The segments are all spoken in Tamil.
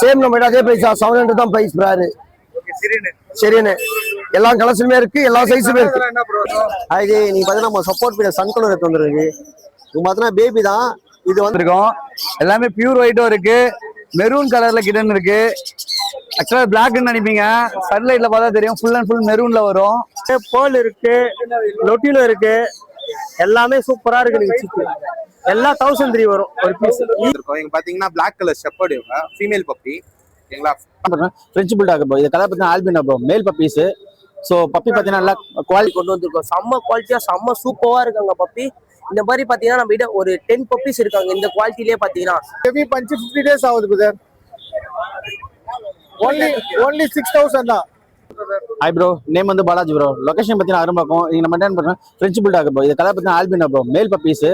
சேம் நம்ம அதே பிரைஸ் 700 தான் பிரைஸ் பிராரு. சரிண்ணே, எல்லா கலர்ஸுமே இருக்கு, எல்லா சைஸுமே இருக்கு. இது நீங்க பாத்தீங்கன்னா நம்ம சப்போர்ட் பண்ண சன் கலர் எடுத்து வந்துருக்கு. இது பாத்தீங்கன்னா பேபி தான் இது வந்துருக்கோம். எல்லாமே பியூர் ஒயிட்டும் இருக்கு, மெரூன் கலர்ல கிட்டன் இருக்கு. ஆக்சுவலா பிளாக்னு நினைப்பீங்க, சன்லைட்ல பார்த்தா தெரியும் ஃபுல் அண்ட் ஃபுல் மெரூன்ல வரும். பேர்ல் இருக்கு, லொட்டில இருக்கு, எல்லாமே சூப்பரா இருக்கு. நீங்க எல்லாம் 1003 வரும் ஒரு பீஸ். இங்க பாத்தீங்கன்னா பிளாக் கலர் ஷெப்பர்ட் இவங்க ஃபீமேல் பப்பி. ஓகேங்களா, பிரெஞ்சு புல்டாக் ப்ரோ. இது கலர் பார்த்தீங்கன்னா ஆல்பினோ ப்ரோ, மேல் பப்பீஸ். ஸோ பப்பி பார்த்தீங்கன்னா நல்லா குவாலிட்டி கொண்டு வந்திருக்கோம். செம்ம குவாலிட்டியா செம்ம சூப்பரா இருக்காங்க பப்பி. இந்த மாதிரி பாத்தீங்கன்னா நம்ம கிட்ட ஒரு 10 பப்பீஸ் இருக்காங்க இந்த குவாலிட்டிலேயே பாத்தீங்கன்னா. பேபி பஞ்ச் 50 days ஆகுது பிரதர். only 6000 தான். ஹாய் ப்ரோ, நேம் வந்து பாலாஜி ப்ரோ. லொகேஷன் பார்த்தீங்கன்னா அரும்பாக்கம். இங்க நம்ம என்ன பண்ணுறோம், பிரெஞ்சு புல்டாக் ப்ரோ. இது கலர் பார்த்தீங்கன்னா ஆல்பினோ ப்ரோ, மேல் பப்பீஸ்.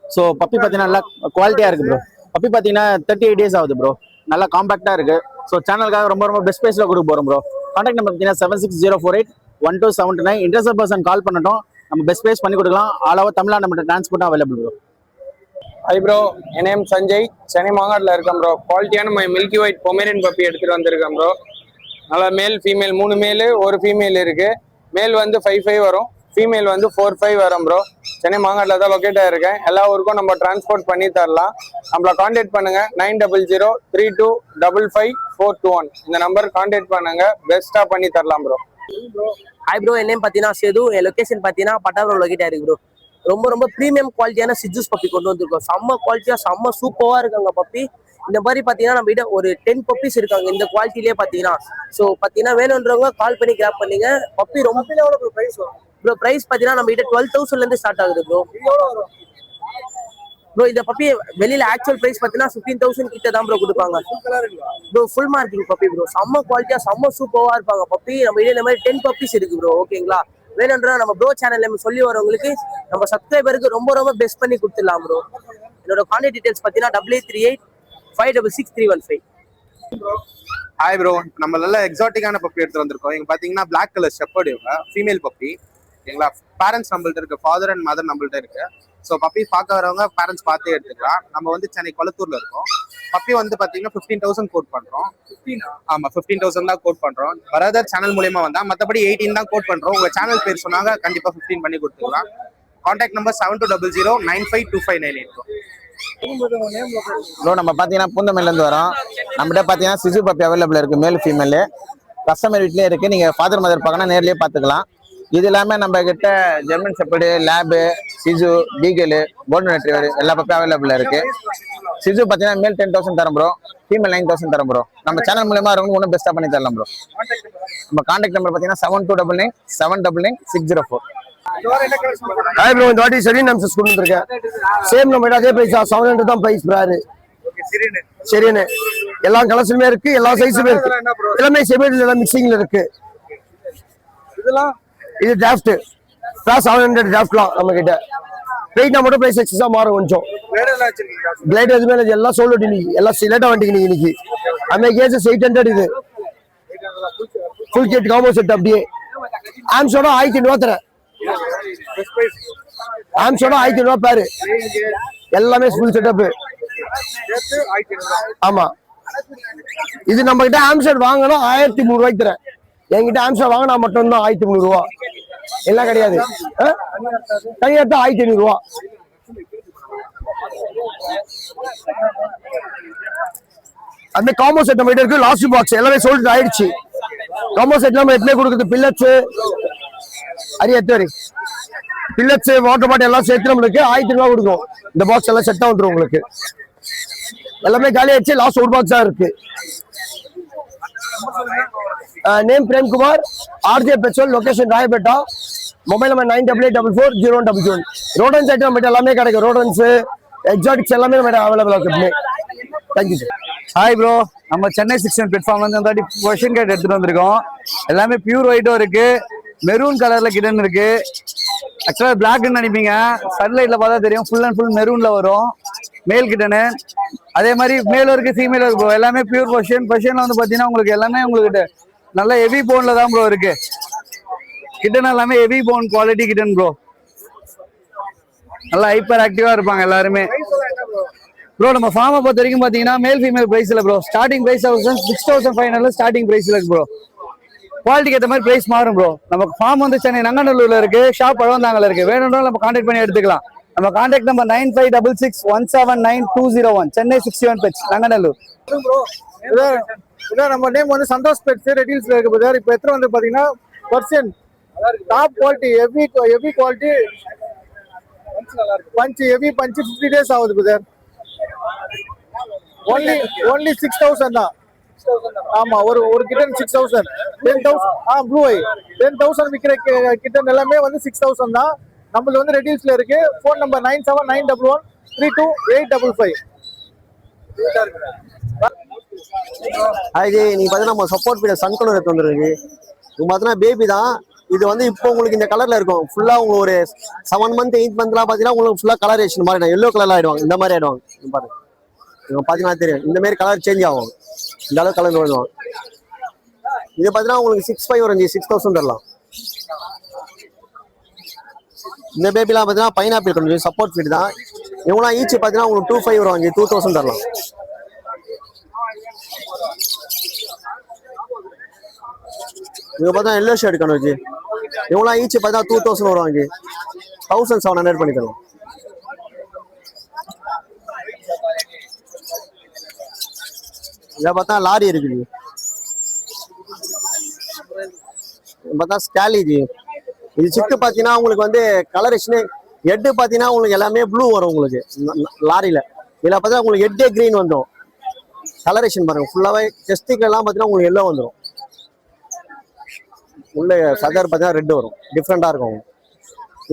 ஸோ பப்பி பார்த்தீங்கன்னா நல்லா குவாலிட்டியா இருக்கு ப்ரோ. பப்பி பார்த்தீங்கன்னா 38 days ஆகுது ப்ரோ. நல்லா காம்பாக்டா இருக்கு. ஸோ சேனலுக்காக ரொம்ப பெஸ்ட் ப்ரைஸ்ல கொடுக்க போறோம் ப்ரோ. கான்டாக்ட் நம்பர் பார்த்தீங்கன்னா 7604812729. இன்ட்ரெஸ்ட் பர்சன் கால் பண்ணட்டும், நம்ம பெஸ்ட் ப்ரைஸ் பண்ணி கொடுக்கலாம். ஆல் ஓவர் தமிழ்நாடு நம்ம transport available bro. Hi bro, என் நேம் சஞ்சய், சென்னை மாங்காட்டில் இருக்கேன் ப்ரோ. குவாலிட்டியான மில்கி ஒயிட் பொமேரியன் பப்பி எடுத்துகிட்டு வந்திருக்கேன் ப்ரோ. நல்லா மேல் ஃபீமேல் 3 மேலு 1 ஃபீமேல் இருக்கு. மேல் வந்து 55 வரும், ஃபீமேல் வந்து 45 வரும் ப்ரோ. சென்னை மாங்காட்டில் தான் லொக்கேட் ஆகிருக்கேன். எல்லா ஊருக்கும் நம்ம டிரான்ஸ்போர்ட் பண்ணி தரலாம். நம்மளை கான்டாக்ட் பண்ணுங்க 9003255421. இந்த நம்பர் கான்டாக்ட் பண்ணுங்க, பெஸ்ட்டாக பண்ணி தரலாம் ப்ரோ. ஹாய் ப்ரோ, என் நேம் பார்த்தீங்கன்னா சேது. என் லொகேஷன் பார்த்தீங்கன்னா பட்டாபுரம் லொக்கேட் ஆயிருக்கு ப்ரோ. ரொம்ப ப்ரீமியம் குவாலிட்டியான சிஜூஸ் பப்பி கொண்டு வந்திருக்கோம். செம்ம குவாலிட்டியா செம்ம சூப்பரா இருக்காங்க பப்பி. இந்த மாதிரி பாத்தீங்கன்னா நம்ம கிட்ட ஒரு 10 பப்பீஸ் இருக்காங்க இந்த குவாலிட்டிலேயே பாத்தீங்கன்னா. ஸோ பாத்தீங்கன்னா வேணுன்றவங்க கால் பண்ணி கிராப் பண்ணீங்க. பப்பி ரொம்ப ப்ரோ பிரைஸ் பாத்தீங்கன்னா நம்ம கிட்ட 12,000 இருந்து ஸ்டார்ட் ஆகுது ப்ரோ. ப்ரோ இந்த பப்பி வெளியில ஆக்சுவல் பிரைஸ் பாத்தீங்கன்னா 15,000 கிட்ட தான் ப்ரோ கொடுப்பாங்க bro. Full marking puppy bro, செம்ம குவாலிட்டியா செம்ம சூப்பரா இருப்பாங்க பப்பி. நம்ம கிட்ட இந்த மாதிரி 10 பப்பீஸ் இருக்கு ப்ரோ. ஓகேங்களா, வேணும்ன்ற நம்ம ப்ரோ சேனல் நம்ம சொல்லி வரவங்களுக்கு நம்ம சப்ஸ்கிரைபருக்கு ரொம்ப பெஸ்ட் பண்ணி கொடுத்துடலாம் ப்ரோ. என்னோட கான்டாக்ட் டீடைல்ஸ் பாத்தீங்கன்னா 8838566315. ஹாய் ப்ரோ, நம்ம நல்ல எக்ஸாட்டிக்கான பப்பி எடுத்து வந்திருக்கோம். இங்க பாத்தீங்கன்னா பிளாக் கலர் ஷெப்பர்ட் இவங்க ஃபீமேல் பப்பி. ஓகேங்களா, பேரண்ட்ஸ் நம்மள்ட்ட இருக்கு, ஃபாதர் அண்ட் மதர் நம்மள்ட்ட இருக்கு. ஸோ பப்பி பார்க்க வரவங்க பேரண்ட்ஸ் பார்த்தே எடுத்துக்கலாம். நம்ம வந்து சென்னை கொளத்தூர்ல இருக்கோம். பப்பி வந்து பாத்தீங்கன்னா 15,000 கோட் பண்றோம். ஆமா 15,000 தான் கோட் பண்றோம். வரதர் சேனல் மூலியமா வந்தா, மற்றபடி 18 தான் கோட் பண்றோம். உங்க சேனல் பேர் சொன்னாங்க, கண்டிப்பா 15 பண்ணி கொடுத்துக்கலாம். Contact number 7200952598. ப்ரோ நம்ம பார்த்தீங்கன்னா பூந்தமல்லில இருந்து வரோம். நம்மகிட்ட பார்த்தீங்கன்னா சிசு பப்பி அவைலபிள் இருக்கு, மேல் ஃபீமேல். கஸ்டமர் வீட்லேயே இருக்கு. நீங்க ஃபாதர் மதர் பார்க்கணும், நேர்லயே பார்த்துக்கலாம். இது இல்லாமல் நம்ம கிட்ட ஜெர்மன் ஷெப்பர்டு, லேபு, சிசு, பீகலு, கோல்டன் ரெட்ரீவர் எல்லா பப்பியும் அவைலபிள் இருக்கு. சிசு பார்த்தீங்கன்னா மேல் 10,000 தரும் ப்ரோ, ஃபீமேல் 9,000 தரும் ப்ரோ. நம்ம சேனல் மூலமா இருக்கவங்க இன்னும் பெஸ்ட்டாக பண்ணி தரலாம் ப்ரோ. நம்ம கான்டாக்ட் நம்பர் பார்த்தீங்கன்னா 7299799604. ஹாய் ப்ரோ, இந்த வாட்டி சரி நம்ம கொண்டு வந்திருக்கேன். சேம் நம்ம அதே பிரைஸ் 700 தான் பிரைஸ் பிராரு. சரிண்ணே, எல்லா கலர்ஸுமே இருக்கு, எல்லா சைஸுமே இருக்கு. எல்லாமே செமிட் எல்லாம் மிக்சிங்ல இருக்கு. இது டிராஃப்ட் 700 டிராஃப்ட்லாம் நம்ம கிட்ட. வெயிட்னா மட்டும் பிரைஸ் எக்ஸஸா மாறும் கொஞ்சம். கிளைட் எதுவுமே இல்லை, எல்லாம் சோலோ இன்னைக்கு, எல்லாம் சிலேட்டா வண்டிக்கு இன்னைக்கு. அந்த கேசஸ் 800. இது ஃபுல் கிட் காம்போ செட். அப்படியே ஆம்ஸோட 1500 தரேன். ஆம்ஸோட 1500 பாரு, எல்லாமே ஃபுல் செட்டப். ஆமா, இது நம்ம கிட்ட ஆம்செட் வாங்கினா 1300 ரூபாய்க்கு தரேன். என்கிட்ட ஆம்செட் வாங்கினா மட்டும்தான் 1300 ரூபா, எல்லாம் கிடையாது. தனியாத்தான் 1500 ரூபா. அந்த காம்போ செட் நம்ம கிட்ட இருக்கு. லாஸ்ட் பாக்ஸ் எல்லாமே சோல்ட் ஆயிடுச்சு. காம்போ செட் நம்ம எத்தனை கொடுக்குறது, பில்லட்ஸ் பில்லட்ஸ் வாட்டர் பாட்டில் எல்லாம் சேர்த்து நம்மளுக்கு 1000 ரூபா கொடுக்கும். இந்த பாக்ஸ் எல்லாம் செட்டா வந்துடும் உங்களுக்கு. எல்லாமே காலி ஆயிடுச்சு, லாஸ்ட் ஒரு பாக்ஸ் தான் இருக்கு. Name Premkumar, RJ petrol, location Royapettah. Mobile number 9884400100. Rodents item நம்ம எல்லாமே கிடைக்கும். ரோடன்ஸ், எக்ஸாட்டிக்ஸ் எல்லாமே நம்ம அவைலபிள் இருக்கு. Thank you sir. ஹாய் ப்ரோ, நம்ம சென்னை 6 பிளாட்ஃபார்ம் வந்து அந்த கொஷின் கேட் எடுத்துட்டு வந்திருக்கோம். எல்லாமே பியூர் ஒயிட்டும் இருக்கு, மெரூன் கலர்ல கிட்டன் இருக்கு. ஆக்சுவலா பிளாக்னு நினைப்பீங்க, சன்லைட்ல பார்த்தா தெரியும் ஃபுல் அண்ட் ஃபுல் மெரூன்ல வரும். மேல் கிட்டனு அதே மாதிரி மேலும் இருக்கு, ஃபீமேலும் இருக்கு ப்ரோ. எல்லாமே பியூர் கொஷின். கொஷின்ல வந்து பாத்தீங்கன்னா உங்களுக்கு எல்லாமே உங்களுக்கு நல்ல ஹெவி போன்ல தான் ப்ரோ இருக்கு. கிட்டன் எல்லாமே heavy phone quality kitten bro. நல்லா ஹைப்பர் ஆக்டிவா இருப்பாங்க எல்லாருமே. ப்ரோ நம்ம ஃபார்மை பொறுத்த வரைக்கும் பாத்தீங்கன்னா மேல் ஃபீமேல் பிரைஸ்ல ப்ரோ ஸ்டார்டிங் பிரைஸ் 6500 ஸ்டார்டிங் பிரைஸ்ல இருக்கு ப்ரோ. குவாலிட்டிக்கு ஏற்ற மாதிரி பிரைஸ் மாறும் ப்ரோ. நமக்கு ஃபார்ம் வந்து சென்னை நங்கநல்லூர்ல இருக்கு, ஷாப் பழவந்தாங்கல இருக்கு. வேணும்னாலும் நம்ம கான்டாக்ட் பண்ணி எடுத்துக்கலாம். நம்ம contact number 9566179201 Chennai 61 pets Nanganallur. நம்ம நேம் வந்து சந்தோஷ் பெட்ஸ் ரெடில்ஸ்ல இருக்கு பிரதர். இப்போ எத்தனை வந்து பாத்தீங்கன்னா person top quality heavy quality punch heavy punch 50 days ஆகுது பிரதர். only 6000 தான். ஆமா ஒரு கிட்டன் 6000 10,000 ப்ளூ ஐ 10,000 விக்கிற கிட்டன் எல்லாமே வந்து 6000 தான். நம்மளுக்கு வந்து ரெடில்ஸ்ல இருக்கு. Phone number 9791132855. அது நீங்க பாத்தீங்கன்னா நம்ம சப்போர்ட் பீட சன் கலர் எடுத்து வந்துருக்கு. இது பாத்தீங்கன்னா பேபி தான். இது வந்து இப்போ உங்களுக்கு இந்த கலர்ல இருக்கும். ஃபுல்லா உங்களுக்கு ஒரு 7 month 8 monthலாம் பாத்தீங்கன்னா உங்களுக்கு ஃபுல்லா கலரேஷன் மாதிரி எல்லோ கலர்ல ஆயிடுவாங்க. இந்த மாதிரி ஆயிடுவாங்க. பாருங்க இவங்க பாத்தீங்கன்னா தெரியும். இந்த மாதிரி கலர் சேஞ்ச் ஆகும். இந்த அளவு கலர் வருவாங்க. இது பாத்தீங்கன்னா உங்களுக்கு 65 வரும். 6000 தரலாம். இந்த பேபிலாம் பாத்தீங்கன்னா பைனாப்பிள் கொஞ்சம் சப்போர்ட் ஃபீட் தான். இவங்களாம் ஈச் பாத்தீங்கன்னா உங்களுக்கு 25 வரும். 2000 தரலாம். இவங்க பார்த்தா எல்லோ ஷேட் கணக்கு இவங்களாம் ஈச் பார்த்தா 2000 வருவாங்க. 1700 பண்ணி தரலாம். இதை பார்த்தா லாரி இருக்குது. பார்த்தா ஸ்கேலிஜி இது சிக்கு பார்த்தீங்கன்னா உங்களுக்கு வந்து கலரேஷனு ஹெட்டு பார்த்தீங்கன்னா உங்களுக்கு எல்லாமே ப்ளூ வரும் உங்களுக்கு லாரியில். இதில் பார்த்தா உங்களுக்கு ஹெட்டே க்ரீன் வந்துடும். கலரேஷன் பாருங்க ஃபுல்லாகவே செஸ்டிக்கெல்லாம் பார்த்தீங்கன்னா உங்களுக்கு எல்லோ வந்துடும். உள்ள சதர் பார்த்தீங்கன்னா ரெட் வரும். டிஃப்ரெண்டாக இருக்கும்.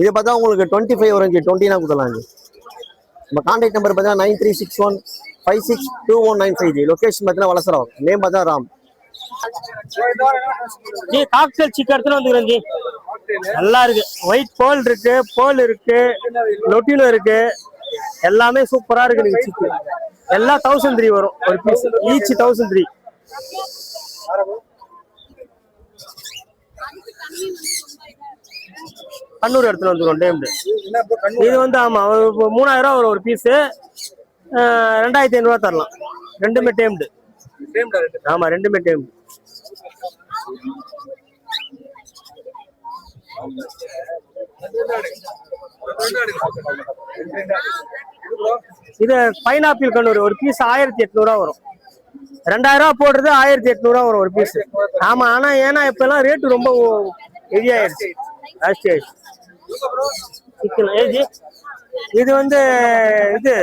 இது பார்த்தா உங்களுக்கு 25 வரும். 20 கொடுக்கலாம். நம்ம கான்டாக்ட் நம்பர் பார்த்தீங்கன்னா 9361562195. லொகேஷன் பார்த்தீங்கன்னா வளசரம். நேம் பார்த்தா ராம். காக்டெயில் சிக்கன் எடுத்துன்னு வந்துக்கிறேன் ஜி. நல்லா இருக்கு. ஒயிட் போல் இருக்கு லொட்டினோ இருக்கு. எல்லாமே சூப்பரா இருக்கு. நீங்க சிக்கன் எல்லாம் 1003 வரும் ஒரு பீஸ். ஈச் 1003. கண்ணூர் எடுத்துட்டு வந்துடும் டேம்டு. இது வந்து ஆமா 3000 வரும் ஒரு பீஸ். 2500 தரலாம். ரெண்டுமே டேம்டு. ஆமா ரெண்டுமே டேம்டு. இது பைனாப்பிள் கண்ணூர் ஒரு பீஸ் 1800 வரும். 2000 போடுறது 1800 வரும் ஒரு பீஸ். ஆமா ஆனா ஏன்னா இப்ப எல்லாம் ரேட்டு ரொம்ப ஹெவி ஆயிடுச்சு. இது வந்து இது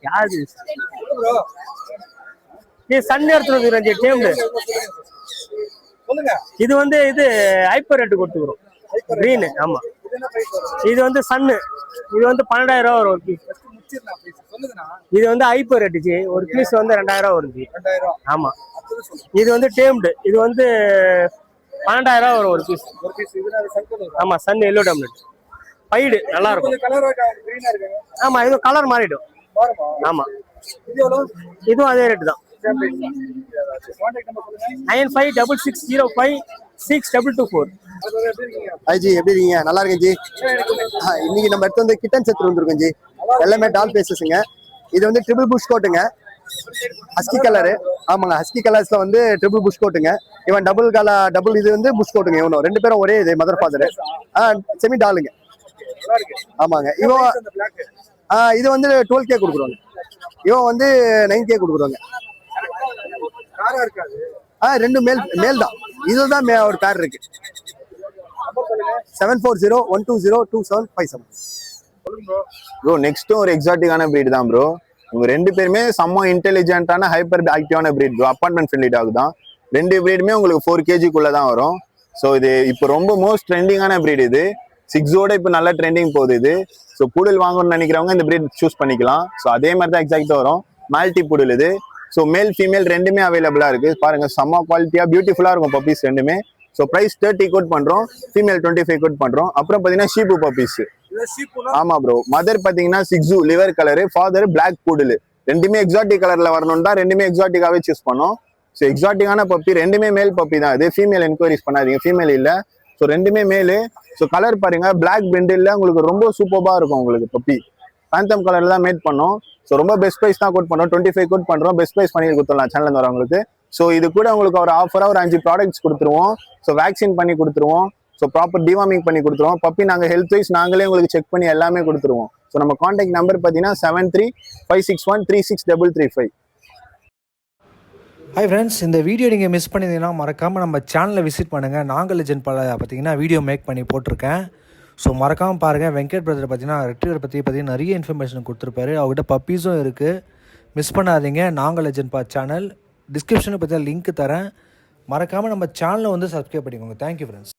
யாரு சன் எடுத்துட்டு இது வந்து இது ஹைப்பர் ரேட்டு கொடுத்துக்கிறோம். கிரீனு ஆமா. இது வந்து சன்னு. இது வந்து 12000 வரும் ஒரு பீஸ். இது வந்து ஹைப்பர் ரேட்டுச்சு. ஒரு பீஸ் வந்து 2000 வருது. ஆமா. இது வந்து டேம்டு. இது வந்து 12000 வரும் ஒரு பீஸ். ஆமா சன் எல்லோ டேம்லெட் பைடு நல்லா இருக்கும். ஆமா இது கலர் மாறிடும். ஆமா இதுவும் அதே ரேட்டு தான். 9566056224. ஜி எப்படி இருக்கீங்க? நல்லா இருக்கேன் ஜி. இன்னைக்கு நம்ம எடுத்து வந்து கிட்டன் செத்து வந்துருக்கோம் ஜி. எல்லாமே டால் பேசஸுங்க. இது வந்து ட்ரிபிள் புஷ் கோட்டுங்க. Husky colour. ஆமாங்க ஹஸ்கி கலர்ஸ்ல வந்து ட்ரிபிள் புஷ் கோட்டுங்க. இவன் டபுள் இது வந்து புஷ் கோட்டுங்க. இவனும் 2 பேரும் ஒரே இது மதர் ஃபாதர். செமி டாலுங்க. ஆமாங்க. இவன் இது வந்து 12K கொடுக்குறோங்க. இவன் வந்து 9K கொடுக்குறோங்க. ரெண்டு மேல் தான். இதுதான் ஒரு பேர் இருக்கு. 7401202757. ப்ரோ நெக்ஸ்ட்டும் ஒரு எக்ஸாட்டிக்கான பிரீட் தான் ப்ரோ. இவங்க 2 பேருமே செம்ம இன்டெலிஜென்ட்டான ஹைப்பர் ஆக்டிவான breed bro. Apartment friendly dog தான். 2 பிரீடுமே உங்களுக்கு 4 kgக்குள்ள தான் வரும். ஸோ இது இப்போ ரொம்ப மோஸ்ட் ட்ரெண்டிங்கான பிரீட். இது 6ஓட இப்போ நல்ல ட்ரெண்டிங் போகுது இது. ஸோ பூடல் வாங்கணும்னு நினைக்கிறவங்க இந்த பிரீட் சூஸ் பண்ணிக்கலாம். ஸோ அதே மாதிரி தான் எக்ஸாக்டாக வரும். மால்டி பூடல் இது. ஸோ மேல் ஃபீமேல் ரெண்டுமே அவைலபிளா இருக்கு. பாருங்க செம்ம குவாலிட்டியா பியூட்டிஃபுல்லா இருக்கும் பப்பீஸ் ரெண்டுமே. ஸோ ப்ரைஸ் 30 கோட் பண்றோம். ஃபீமேல் 25 கோட் பண்றோம். அப்புறம் பாத்தீங்கன்னா ஷீப்பு பப்பீஸ். ஆமா ப்ரோ. மதர் பாத்தீங்கன்னா six liver colour, father black poodle. ரெண்டுமே எக்ஸாட்டிக் கலர்ல வரணும்னா ரெண்டுமே எக்ஸாட்டிக்காவே சூஸ் பண்ணோம். ஸோ எக்ஸாட்டிக்கான பப்பி ரெண்டுமே மேல் பப்பி தான். இது ஃபீமேல் என்கொயரிஸ் பண்ணாதீங்க. ஃபீமேல் இல்ல. ஸோ ரெண்டுமே மேலு. ஸோ கலர் பாருங்க, பிளாக் பிரிண்டில் உங்களுக்கு ரொம்ப சூப்பராக இருக்கும் உங்களுக்கு பப்பி. பேந்தம் கலர்ல தான் மேட் பண்ணோம். ஸோ ரொம்ப பெஸ்ட் ப்ரைஸ் தான் கோட் பண்ணுறோம், 25 கோட் பண்ணுறோம், பெஸ்ட் ப்ரைஸ் பண்ணி கொடுத்துடலாம் சேனல் வரவங்களுக்கு. ஸோ இது கூட உங்களுக்கு ஒரு ஆஃபராக ஒரு 5 ப்ராடக்ட்ஸ் கொடுத்துருவோம். ஸோ வேக்சின் பண்ணி கொடுத்துருவோம், ஸோ ப்ராப்பர் டிவார்மிங் பண்ணி கொடுத்துருவோம். பப்பி நாங்கள் ஹெல்த் வைஸ் நாங்களே உங்களுக்கு செக் பண்ணி எல்லாமே கொடுத்துருவோம். ஸோ நம்ம கான்டாக்ட் நம்பர் பார்த்தீங்கன்னா 7356136335. ஹாய் ஃப்ரெண்ட்ஸ், இந்த வீடியோ நீங்கள் மிஸ் பண்ணியிருந்தீங்கன்னா மறக்காமல் நம்ம சேனலை விசிட் பண்ணுங்கள். நாங்கள் லெஜெண்ட் பல பார்த்தீங்கன்னா வீடியோ மேக் பண்ணி போட்டிருக்கேன். ஸோ மறக்காமல் பாருங்கள். வெங்கட் பிரதர் பார்த்தீங்கன்னா ரெட்ரீவர் பற்றி நிறைய இன்ஃபர்மேஷன் கொடுத்துருப்பாரு. அவர்கிட்ட பப்பீஸும் இருக்குது, மிஸ் பண்ணாதீங்க. நாங்கள் லெஜெண்ட் சேனல் டிஸ்கிரிப்ஷனில் பார்த்தீங்கன்னா லிங்க் தரேன். மறக்காமல் நம்ம சேனலை வந்து சப்ஸ்கிரைப் பண்ணிக்கோங்க. Thank you friends.